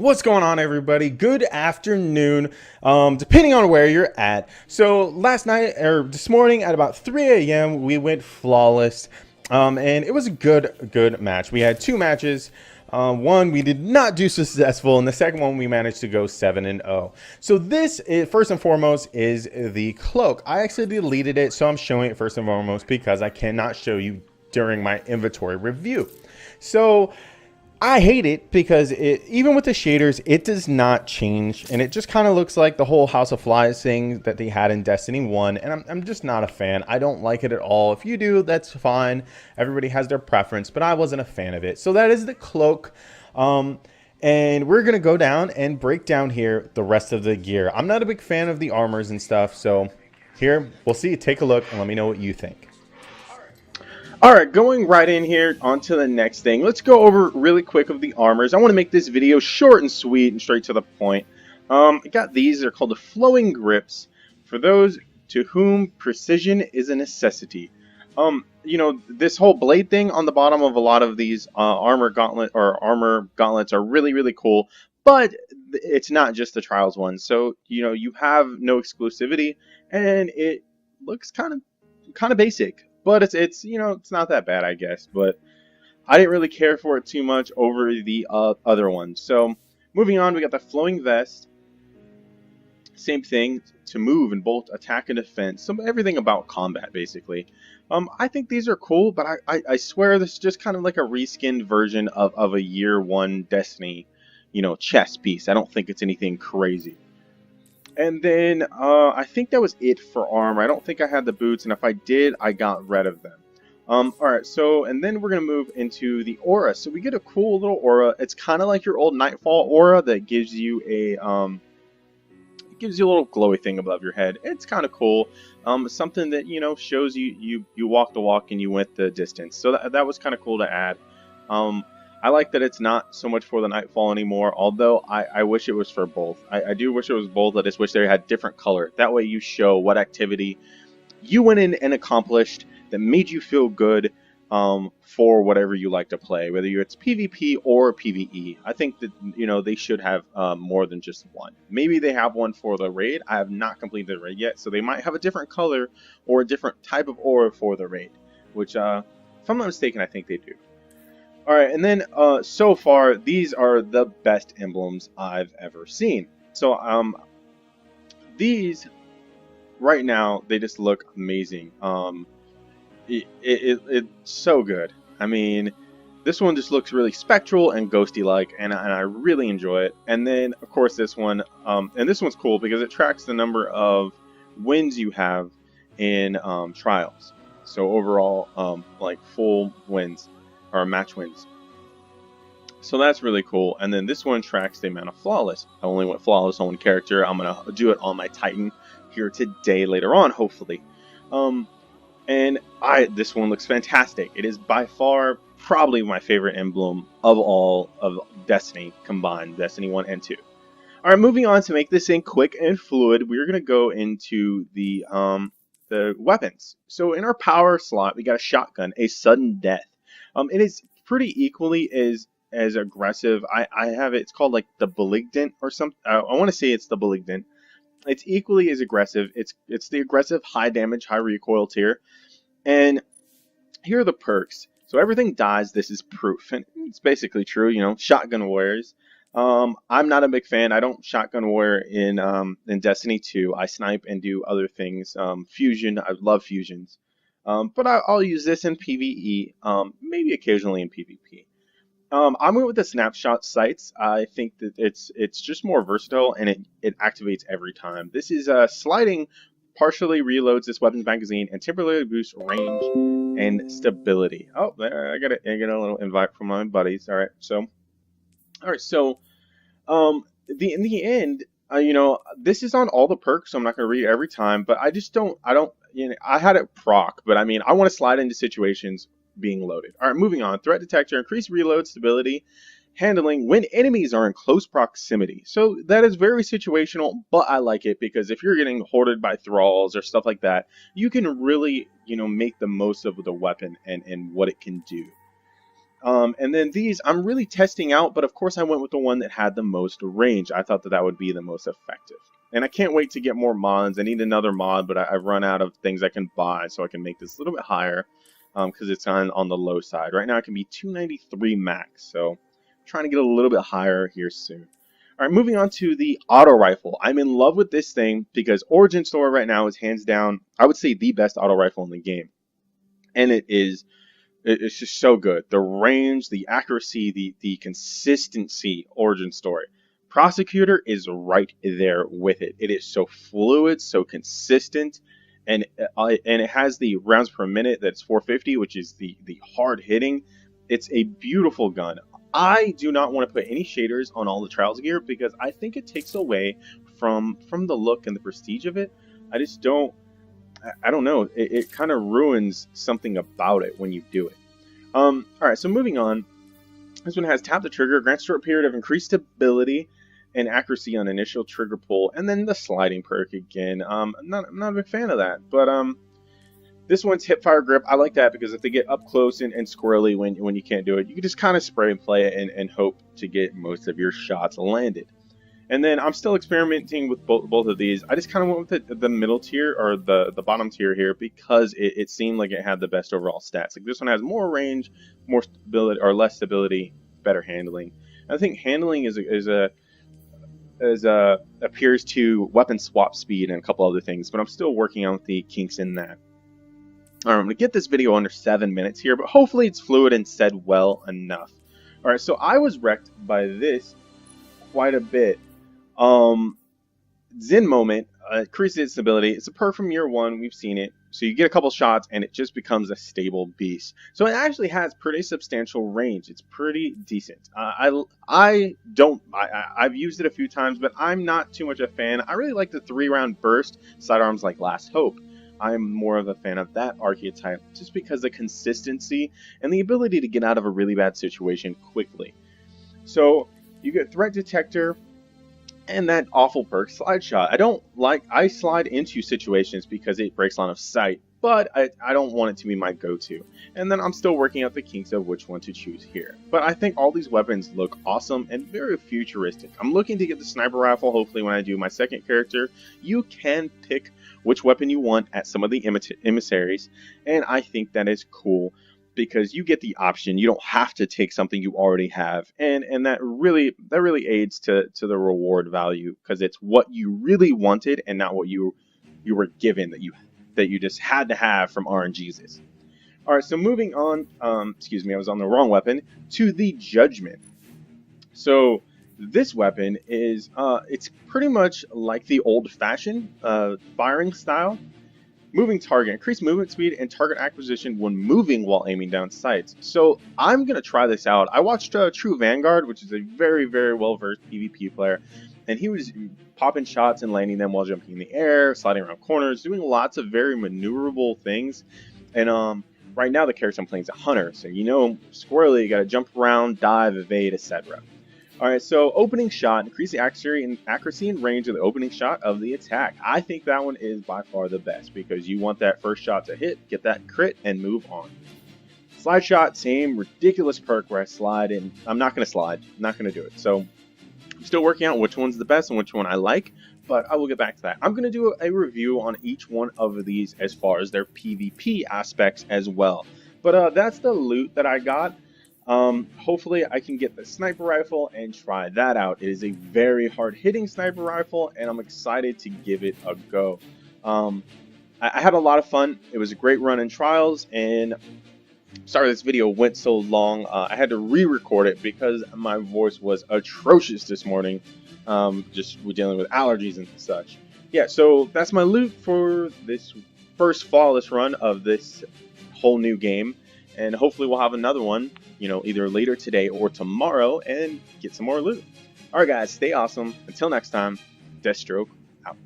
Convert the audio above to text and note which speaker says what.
Speaker 1: What's going on, everybody? Good afternoon, depending on where you're at. So last night, or this morning at about 3 a.m., we went flawless, and it was a good match. We had two matches. One we did not do successful, and the second one we managed to go 7-0. So this, first and foremost, is the cloak. I actually deleted it, so I'm showing it first and foremost because I cannot show you during my inventory review. So I hate it because even with the shaders, it does not change, and it just kind of looks like the whole House of Flies thing that they had in Destiny 1, and I'm just not a fan. I don't like it at all. If you do, that's fine. Everybody has their preference, but I wasn't a fan of it. So that is the cloak, and we're going to go down and break down here the rest of the gear. I'm not a big fan of the armors and stuff, so here, we'll see. Take a look and let me know what you think. Alright, going right in here onto the next thing. Let's go over really quick of the armors. I want to make this video short and sweet and straight to the point. I got these. They're called the flowing grips. For those to whom precision is a necessity. You know, this whole blade thing on the bottom of a lot of these armor gauntlets are really cool. But it's not just the Trials one. So, you know, you have no exclusivity, and it looks kind of basic. But it's you know, it's not that bad, I guess. But I didn't really care for it too much over the other ones. So moving on, we got the flowing vest. Same thing, to move in both attack and defense. Everything about combat, basically. I think these are cool, but I swear this is just kind of like a reskinned version of a year one Destiny, you know, chess piece. I don't think it's anything crazy. And then I think that was it for armor. I don't think I had the boots, and if I did, I got rid of them. Alright, so, and then we're going to move into the aura. So we get a cool little aura. It's kind of like your old Nightfall aura that gives you a little glowy thing above your head. It's kind of cool. Something that, you know, shows you walked the walk and you went the distance. So that was kind of cool to add. I like that it's not so much for the Nightfall anymore, although I wish it was for both. I do wish it was both. I just wish they had different color. That way you show what activity you went in and accomplished that made you feel good for whatever you like to play, whether it's PvP or PvE. I think that, you know, they should have more than just one. Maybe they have one for the raid. I have not completed the raid yet, so they might have a different color or a different type of aura for the raid, which, if I'm not mistaken, I think they do. Alright, and then so far, these are the best emblems I've ever seen. So, these, right now, they just look amazing. It's so good. I mean, this one just looks really spectral and ghosty-like, and I really enjoy it. And then, of course, this one, and this one's cool because it tracks the number of wins you have in Trials. So overall, like full wins. Or match wins. So that's really cool. And then this one tracks the amount of flawless. I only went flawless on one character. I'm going to do it on my Titan here today later on, hopefully. And this one looks fantastic. It is by far probably my favorite emblem of all of Destiny combined, Destiny 1 and 2. Alright, moving on to make this thing quick and fluid, we're going to go into the weapons. So in our power slot, we got a shotgun, a sudden death. It is pretty equally as aggressive. I have it. It's called like the Malignant or something. I want to say it's the Malignant. It's equally as aggressive. It's the aggressive, high damage, high recoil tier. And here are the perks. So everything dies. This is proof, and it's basically true. You know, shotgun warriors. I'm not a big fan. I don't shotgun warrior in Destiny 2. I snipe and do other things. Fusion. I love fusions. But I'll use this in PvE, maybe occasionally in PvP. I went with the snapshot sights. I think that it's just more versatile, and it activates every time. This is sliding, partially reloads this weapons magazine and temporarily boosts range and stability. Oh, there, I get a little invite from my buddies. All right, so in the end, you know, this is on all the perks, so I'm not going to read it every time, but I don't, you know, I had it proc, but I mean, I want to slide into situations being loaded. All right, moving on. Threat detector, increased reload stability, handling when enemies are in close proximity. So that is very situational, but I like it because if you're getting hoarded by thralls or stuff like that, you can really, you know, make the most of the weapon and what it can do. And then these I'm really testing out, but of course I went with the one that had the most range. I thought that that would be the most effective. And I can't wait to get more mods. I need another mod, but I've run out of things I can buy, so I can make this a little bit higher because it's on the low side. Right now it can be 293 max, so I'm trying to get a little bit higher here soon. All right, moving on to the auto rifle. I'm in love with this thing because Origin Story right now is hands down, I would say, the best auto rifle in the game. And it's just so good. The range, the accuracy, the consistency. Origin Story. Prosecutor is right there with it. It is so fluid, so consistent, and it has the rounds per minute that's 450, which is the hard hitting. It's a beautiful gun. I do not want to put any shaders on all the Trials gear because I think it takes away from the look and the prestige of it. I just don't. I don't know. It kind of ruins something about it when you do it. All right, so moving on. This one has tap the trigger, grants short period of increased stability and accuracy on initial trigger pull, and then the sliding perk again. I'm not a big fan of that, but this one's hip fire grip. I like that because if they get up close and squirrely when you can't do it, you can just kind of spray and play it and hope to get most of your shots landed. And then I'm still experimenting with both of these. I just kind of went with the middle tier or the bottom tier here because it seemed like it had the best overall stats. Like this one has more range, more stability or less stability, better handling. I think handling appears to weapon swap speed and a couple other things, but I'm still working on the kinks in that. All right, I'm gonna get this video under 7 minutes here, but hopefully it's fluid and said well enough. All right, so I was wrecked by this quite a bit. Zen Moment increases its stability. It's a perk from year 1. We've seen it. So you get a couple shots and it just becomes a stable beast. So it actually has pretty substantial range. It's pretty decent. I've used it a few times, but I'm not too much a fan. I really like the 3-round burst sidearms like Last Hope. I'm more of a fan of that archetype just because the consistency and the ability to get out of a really bad situation quickly. So you get Threat Detector and that awful perk Slide Shot. I slide into situations because it breaks line of sight, but I don't want it to be my go-to. And then I'm still working out the kinks of which one to choose here. But I think all these weapons look awesome and very futuristic. I'm looking to get the sniper rifle. Hopefully when I do my second character, you can pick which weapon you want at some of the emissaries, and I think that is cool because you get the option. You don't have to take something you already have, and that really aids to the reward value because it's what you really wanted and not what you were given that you just had to have from RNGesus. All right, so moving on. Excuse me, I was on the wrong weapon. To the Judgment. So this weapon is it's pretty much like the old-fashioned firing style. Moving target, increased movement speed and target acquisition when moving while aiming down sights. So I'm going to try this out. I watched True Vanguard, which is a very, very well-versed PvP player, and he was popping shots and landing them while jumping in the air, sliding around corners, doing lots of very maneuverable things. And right now the character I'm playing is a hunter, so squirrely, you got to jump around, dive, evade, etc. Alright, so opening shot, increase the accuracy and range of the opening shot of the attack. I think that one is by far the best because you want that first shot to hit, get that crit, and move on. Slide shot, same ridiculous perk where I slide, and I'm not going to slide. I'm not going to do it. So I'm still working out which one's the best and which one I like, but I will get back to that. I'm going to do a review on each one of these as far as their PvP aspects as well. But that's the loot that I got. Hopefully I can get the sniper rifle and try that out. It is a very hard hitting sniper rifle and I'm excited to give it a go. I had a lot of fun. It was a great run in Trials, and sorry this video went so long. I had to re-record it because my voice was atrocious this morning. Just dealing with allergies and such. Yeah, so that's my loot for this first flawless run of this whole new game. And hopefully we'll have another one, either later today or tomorrow and get some more loot. Alright guys, stay awesome. Until next time, Deathstroke out.